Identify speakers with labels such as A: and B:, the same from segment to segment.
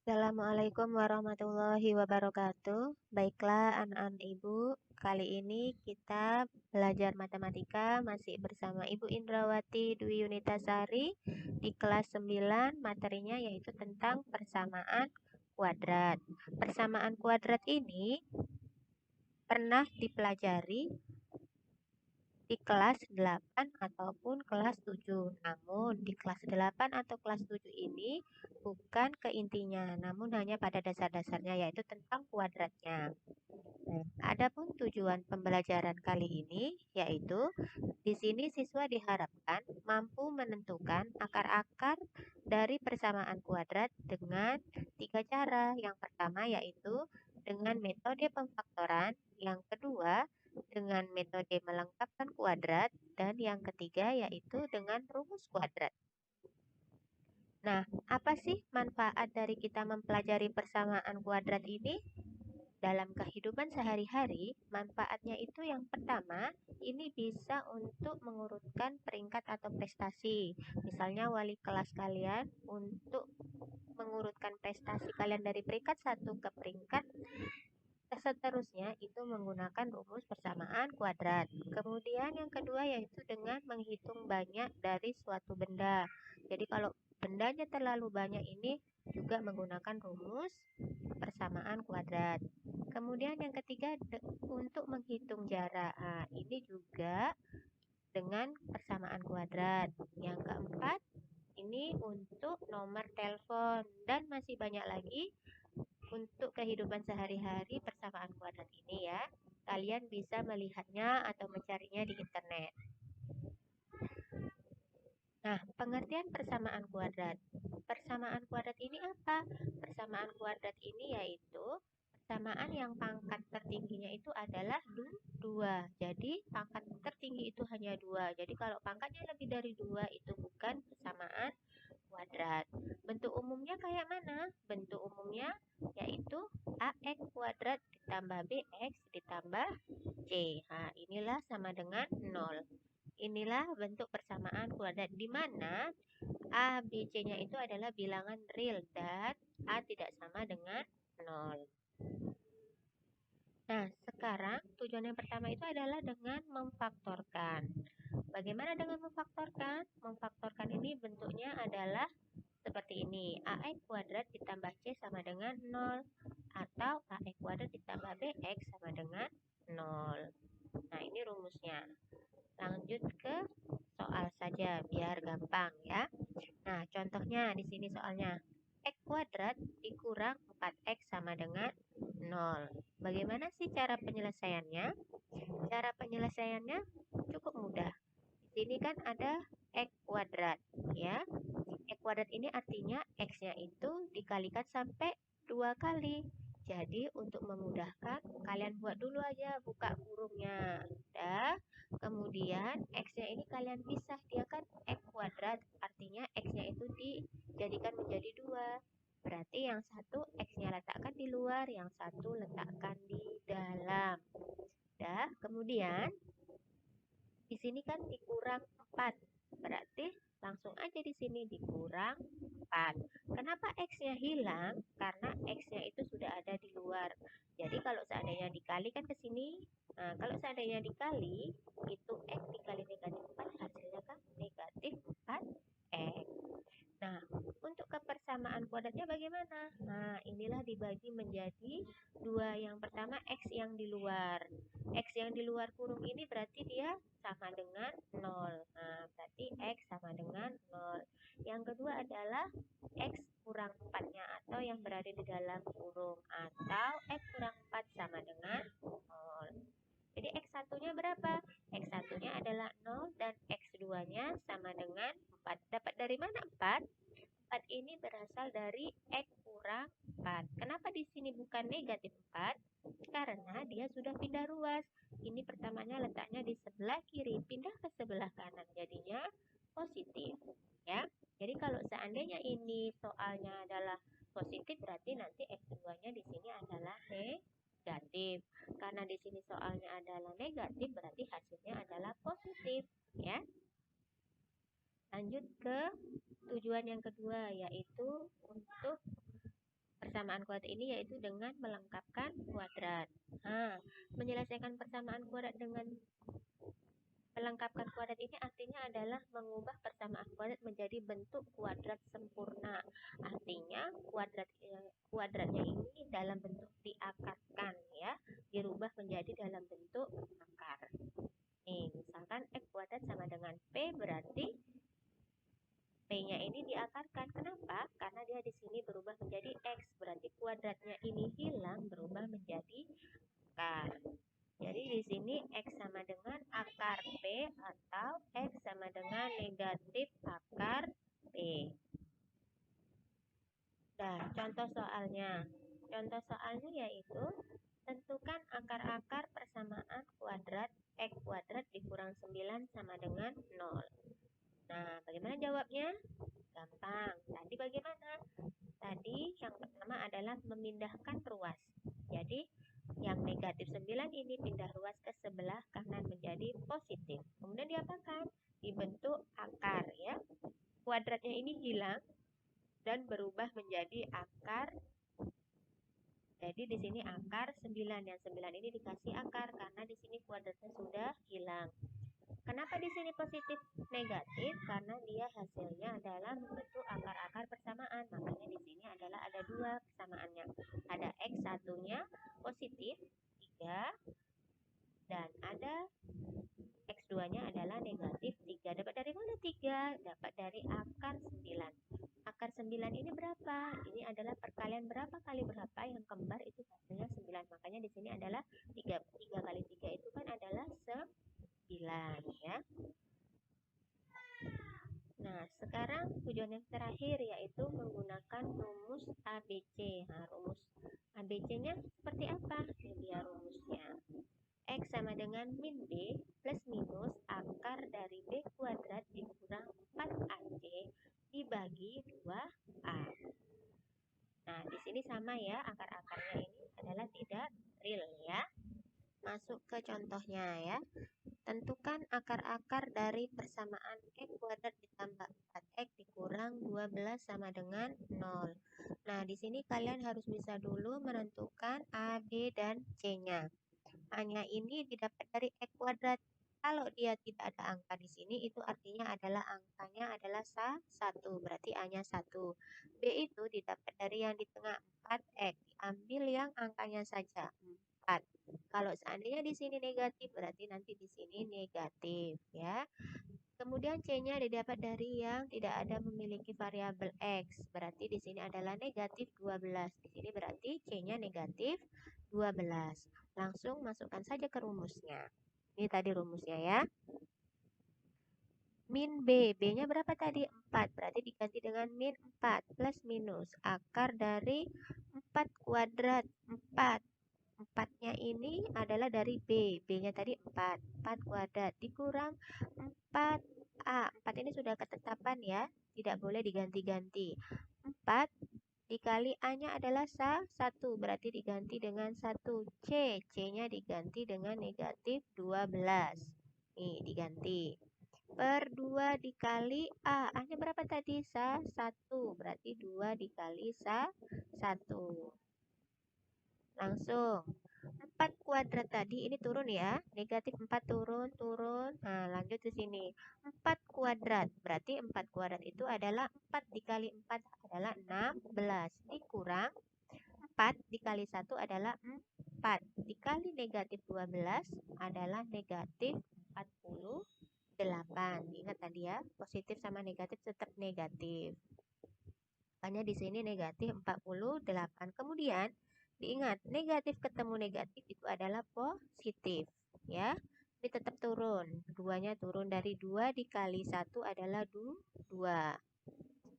A: Assalamualaikum warahmatullahi wabarakatuh. Baiklah, anak-anak Ibu, kali ini kita belajar matematika masih bersama Ibu Indrawati Dwi Yunitasari di kelas 9, materinya yaitu tentang persamaan kuadrat. Persamaan kuadrat ini pernah dipelajari di kelas 8 ataupun kelas 7. Namun di kelas 8 atau kelas 7 ini bukan ke intinya, namun hanya pada dasar-dasarnya yaitu tentang kuadratnya. Adapun tujuan pembelajaran kali ini yaitu di sini siswa diharapkan mampu menentukan akar-akar dari persamaan kuadrat dengan 3 cara. Yang pertama yaitu dengan metode pemfaktoran, yang kedua dengan metode melengkapkan kuadrat, dan yang ketiga yaitu dengan rumus kuadrat. Nah, apa sih manfaat dari kita mempelajari persamaan kuadrat ini? Dalam kehidupan sehari-hari, manfaatnya itu yang pertama, ini bisa untuk mengurutkan peringkat atau prestasi. Misalnya wali kelas kalian untuk mengurutkan prestasi kalian dari peringkat 1 ke peringkat seterusnya itu menggunakan rumus persamaan kuadrat. Kemudian yang kedua yaitu dengan menghitung banyak dari suatu benda. Jadi kalau bendanya terlalu banyak ini juga menggunakan rumus persamaan kuadrat. Kemudian yang ketiga untuk menghitung jarak. Nah, ini juga dengan persamaan kuadrat. Yang keempat ini untuk nomor telepon dan masih banyak lagi untuk kehidupan sehari-hari persamaan kuadrat ini ya. Kalian bisa melihatnya atau mencarinya di internet. Nah, pengertian persamaan kuadrat. Persamaan kuadrat ini apa? Persamaan kuadrat ini yaitu persamaan yang pangkat tertingginya itu adalah 2. Jadi pangkat tertinggi itu hanya 2. Jadi kalau pangkatnya lebih dari 2 itu bukan persamaan kuadrat. Bentuk umumnya kayak mana? Bentuk umumnya yaitu ax kuadrat ditambah bx ditambah c. Nah, inilah sama dengan 0. Inilah bentuk persamaan kuadrat di mana a, b, c-nya itu adalah bilangan real dan a tidak sama dengan 0. Nah, sekarang tujuan yang pertama itu adalah dengan memfaktorkan. Bagaimana dengan memfaktorkan? Memfaktorkan ini bentuknya adalah seperti ini. ax kuadrat ditambah c sama dengan 0. Atau ax kuadrat ditambah bx sama dengan 0. Nah, ini rumusnya. Lanjut ke soal saja biar gampang ya. Nah, contohnya di sini soalnya. X kuadrat dikurang 4x sama dengan 0. Bagaimana sih cara penyelesaiannya? Cara penyelesaiannya cukup mudah. Di sini kan ada X kuadrat ya. X kuadrat ini artinya X-nya itu dikalikan sampai 2 kali. Jadi untuk memudahkan kalian buat dulu aja buka kurungnya. Dah. Kemudian X-nya ini kalian pisah, dia kan X kuadrat, artinya X-nya itu dijadikan menjadi 2. Berarti yang satu X-nya letakkan di luar, yang satu letakkan di dalam. Dah, kemudian di sini kan dikurang 4. Berarti langsung aja di sini dikurang 4. Kenapa X-nya hilang? Karena X-nya itu sudah ada di luar. Jadi kalau seandainya dikalikan ke sini, nah kalau seandainya dikali, itu X dikali negatif 4 hasilnya kan negatif 4X. Nah, untuk kepersamaan kuadratnya bagaimana? Nah, inilah dibagi menjadi 2. Yang pertama X yang di luar. X yang di luar kurung ini berarti dia sama dengan 0. Nah, berarti X sama dengan 0. Yang kedua adalah X kurang 4-nya atau yang berada di dalam kurung. Atau X kurang 4 sama dengan 0. Jadi X1-nya berapa? X1-nya adalah 0 dan X2-nya sama dengan 4. Dapat dari mana 4? 4 ini berasal dari X kurang 4. Kenapa di sini bukan negatif 4? Karena dia sudah pindah ruas. Ini pertamanya letaknya di sebelah kiri, pindah ke sebelah kanan. Jadinya positif. Ya. Jadi kalau seandainya ini soalnya adalah positif, berarti nanti X2-nya di sini adalah negatif. Karena di sini soalnya adalah negatif, berarti hasilnya adalah positif. Ya. Lanjut ke tujuan yang kedua, yaitu untuk persamaan kuadrat ini yaitu dengan melengkapkan kuadrat. Nah, menyelesaikan persamaan kuadrat dengan melengkapkan kuadrat ini artinya adalah mengubah persamaan kuadrat menjadi bentuk kuadrat sempurna. Artinya kuadratnya ini dalam bentuk diakarkan ya, dirubah menjadi dalam bentuk akar. Nih, misalkan x kuadrat sama dengan p, berarti p-nya ini diakarkan. Kenapa? Karena dia di sini berubah menjadi x, berarti kuadratnya ini hilang berubah menjadi akar. Jadi di sini x sama dengan akar p atau x sama dengan negatif akar p. Nah, contoh soalnya. Contoh soalnya yaitu tentukan akar-akar persamaan kuadrat x kuadrat dikurang 9 sama dengan 0. Nah, bagaimana jawabnya? Gampang. Tadi bagaimana? Tadi yang pertama adalah memindahkan ruas. Jadi, yang negatif 9 ini pindah ruas ke sebelah kanan menjadi positif. Kemudian diapakan? Dibentuk akar ya. Kuadratnya ini hilang dan berubah menjadi akar. Jadi di sini akar 9. Yang 9 ini dikasih akar karena di sini kuadratnya sudah hilang. Kenapa di sini positif negatif? Karena dia hasilnya adalah membentuk akar-akar persamaan. Makanya di sini adalah ada dua persamaannya. Ada x satunya positif 3 dan ada x2-nya adalah negatif 3. Dapat dari mana 3? Dapat dari akar 9. Akar 9 ini berapa? Ini adalah perkalian berapa kali berapa yang kembar itu hasilnya 9. Makanya di sini adalah 3 kali 3 itu kan adalah 9 ya. Nah, sekarang tujuan yang terakhir yaitu menggunakan rumus ABC. Nah, rumus ABC-nya seperti apa? Ini dia rumusnya. X sama dengan min B plus minus akar dari B kuadrat dikurang 4AC dibagi 2A. Nah, di sini sama ya, akar-akarnya ini adalah tidak real ya. Masuk ke contohnya ya. Tentukan akar-akar dari persamaan x kuadrat ditambah 4x dikurang 12 sama dengan 0. Nah, di sini kalian harus bisa dulu menentukan A, B, dan C-nya. A-nya ini didapat dari x kuadrat. Kalau dia tidak ada angka di sini, itu artinya adalah angkanya adalah 1. Berarti A-nya 1. B itu didapat dari yang di tengah 4x. Diambil yang angkanya saja, 4. Kalau seandainya di sini negatif, berarti nanti di sini negatif ya. Kemudian C-nya didapat dari yang tidak ada memiliki variabel X. Berarti di sini adalah negatif 12. Di sini berarti C-nya negatif 12. Langsung masukkan saja ke rumusnya. Ini tadi rumusnya ya. Min B. B-nya berapa tadi? 4. Berarti diganti dengan min 4 plus minus. Akar dari 4 kuadrat. 4. 4-nya ini adalah dari B. B-nya tadi 4. 4 kuadrat dikurang 4A. 4 ini sudah ketetapan ya. Tidak boleh diganti-ganti. 4 dikali A-nya adalah 1. Berarti diganti dengan 1. C. C-nya diganti dengan negatif 12. Nih, diganti. Per 2 dikali A. A-nya berapa tadi? 1. Berarti 2 dikali 1. Langsung 4 kuadrat tadi ini turun ya, negatif 4 turun. Nah, lanjut ke sini. 4 kuadrat, berarti 4 kuadrat itu adalah 4 dikali 4 adalah 16. Dikurang 4 dikali 1 adalah 4. Dikali negatif 12 adalah negatif 48. Ingat tadi ya, positif sama negatif tetap negatif. Makanya di sini negatif 48. Kemudian diingat, negatif ketemu negatif itu adalah positif ya. Ini tetap turun. Duanya turun dari 2 dikali 1 adalah 2.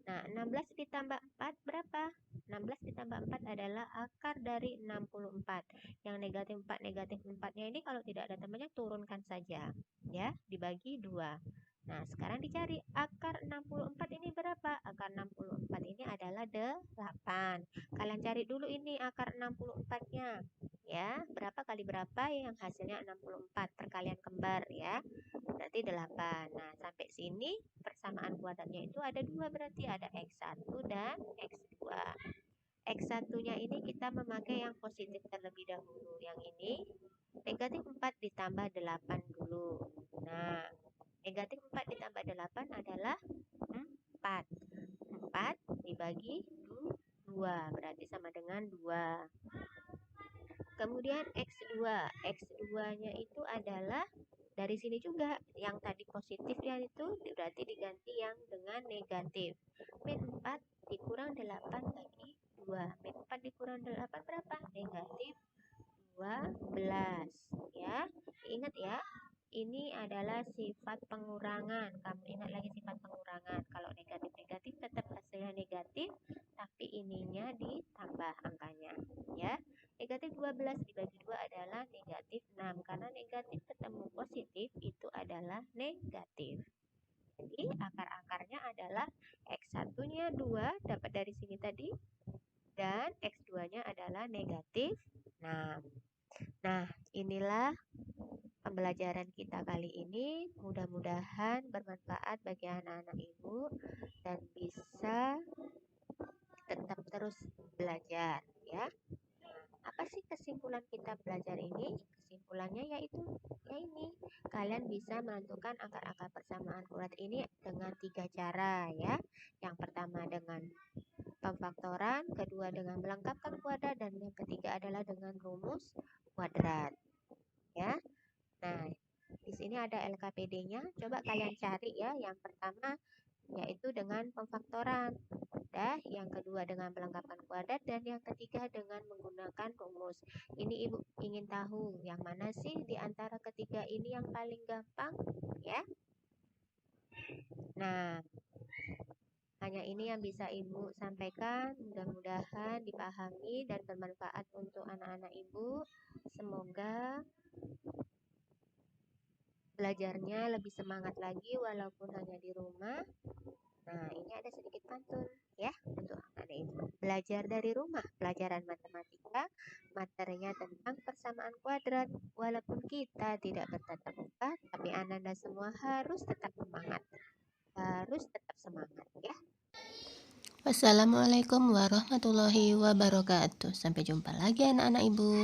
A: Nah, 16 ditambah 4 berapa? 16 ditambah 4 adalah akar dari 64. Yang negatif 4-nya ini kalau tidak ada temannya turunkan saja ya, dibagi 2. Nah, sekarang dicari akar 64 ini berapa? Akar 64 ini adalah 8. Kalian cari dulu ini akar 64-nya. Ya, berapa kali berapa yang hasilnya 64. Perkalian kembar ya. Berarti 8. Nah, sampai sini persamaan kuadratnya itu ada 2, berarti ada X1 dan X2. X1-nya ini kita memakai yang positif terlebih dahulu. Yang ini negatif 4 ditambah 8 dulu. Nah, negatif 4 ditambah 8 adalah 4. 4 dibagi 2, berarti sama dengan 2. Kemudian X2. X2-nya itu adalah dari sini juga. Yang tadi positifnya itu berarti diganti yang dengan negatif. Min 4 dikurang 8 bagi 2. Min 4 dikurang 8 berapa? Negatif 12. Ya, ingat ya. Ini adalah sifat pengurangan. Kamu ingat lagi sifat pengurangan. Kalau negatif-negatif tetap hasilnya negatif, tapi ininya ditambah angkanya. Ya, negatif 12 dibagi 2 adalah negatif 6. Karena negatif ketemu positif, itu adalah negatif. Jadi akar-akarnya adalah X1-nya 2, dapat dari sini tadi. Dan X2-nya adalah negatif 6. Nah, inilah pembelajaran kita kali ini. Mudah-mudahan bermanfaat bagi anak-anak ibu dan bisa tetap terus belajar ya. Apa sih kesimpulan kita belajar ini? Kesimpulannya yaitu ini. Kalian bisa menentukan akar-akar persamaan kuadrat ini dengan 3 cara ya. Yang pertama dengan pemfaktoran, kedua dengan melengkapkan kuadrat, dan yang ketiga adalah dengan rumus kuadrat ya. Nah, di sini ada LKPD-nya. Coba kalian cari ya. Yang pertama yaitu dengan pemfaktoran. Udah, yang kedua dengan melengkapkan kuadrat, dan yang ketiga dengan menggunakan rumus. Ini Ibu ingin tahu yang mana sih di antara ketiga ini yang paling gampang ya. Nah, hanya ini yang bisa Ibu sampaikan. Mudah-mudahan dipahami dan bermanfaat untuk anak-anak Ibu. Semoga belajarnya lebih semangat lagi walaupun hanya di rumah. Nah, ini ada sedikit pantun ya untuk anak-anak ibu. Belajar dari rumah, pelajaran matematika, materinya tentang persamaan kuadrat. Walaupun kita tidak bertatap muka, tapi anak-anak semua harus tetap semangat. Harus tetap semangat ya.
B: Wassalamualaikum warahmatullahi wabarakatuh. Sampai jumpa lagi anak-anak ibu.